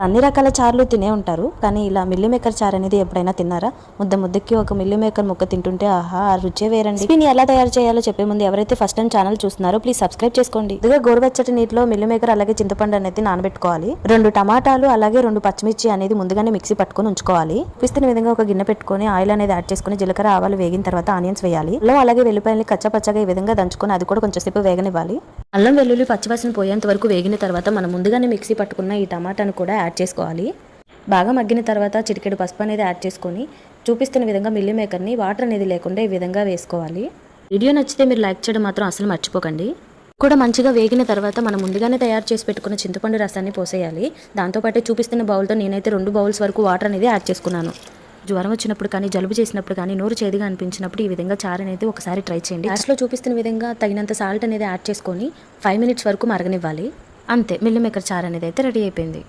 అన్ని రకాల చారులు తినే ఉంటారు, కానీ ఇలా మిల్లీ మేకర్ చారు అనేది ఎప్పుడైనా తిన్నారా? ముద్దకి ఒక మిల్లీ మేకర్ ముక్క తింటుంటే ఆహా ఆ రుచే వేరండి. దీన్ని ఎలా తయారు చేయాలో చెప్పే ముందు ఎవరైతే ఫస్ట్ టైం ఛానల్ చూస్తున్నారో ప్లీజ్ సబ్స్క్రైబ్ చేసుకోండి. ఇదిగా గోరువెచ్చటి నీటిలో మిల్లీ మేకర్ అలాగే చింతపండు అనేది నానబెట్టుకోవాలి. 2 టమాటాలు అలాగే 2 పచ్చిమిర్చి అనేది ముందుగానే మిక్సీ పట్టుకొని ఉంచుకోవాలి. పిస్తున్న విధంగా ఒక గిన్నె పెట్టుకొని ఆయిల్ అనేది యాడ్ చేసుకుని జీలకర్ర ఆవాలు వేగిన తర్వాత ఆనియన్స్ వేయాలి. అల్లం అలాగే వెల్లిపాయల్ని కచ్చపచ్చగా ఈ విధంగా దంచుకొని అది కూడా కొంచెం సేపు వేగనివ్వాలి. అల్లం వెల్లుల్లి పచ్చివాసన పోయేంత వరకు వేగిన తర్వాత మనం ముందుగానే మిక్సీ పట్టుకున్న ఈ టమాటాను కూడా యాడ్ చేసుకోవాలి. బాగా మగ్గిన తర్వాత చిటికెడు పసుపు అనేది యాడ్ చేసుకొని చూపిస్తున్న విధంగా మిల్లీ మేకర్ని వాటర్ అనేది లేకుండా ఈ విధంగా వేసుకోవాలి. వీడియో నచ్చితే మీరు లైక్ చేయడం మాత్రం అసలు మర్చిపోకండి. కూడా మంచిగా వేగిన తర్వాత మనం ముందుగానే తయారు చేసి పెట్టుకున్న చింతపండు రసాన్ని పోసేయాలి. దాంతోపాటు చూపిస్తున్న బౌల్తో నేనైతే 2 బౌల్స్ వరకు వాటర్ అనేది యాడ్ చేసుకున్నాను. జ్వరం వచ్చినప్పుడు కానీ జలుబు చేసినప్పుడు కానీ నోరు చేదుగా అనిపించినప్పుడు ఈ విధంగా చారు అనేది ఒకసారి ట్రై చేయండి. లాస్ట్లో చూపిస్తున్న విధంగా తగినంత సాల్ట్ అనేది యాడ్ చేసుకొని 5 మినిట్స్ వరకు మరగనివ్వాలి. అంతే, మిల్లీ మేకర్ చారు అనేది అయితే రెడీ అయిపోయింది.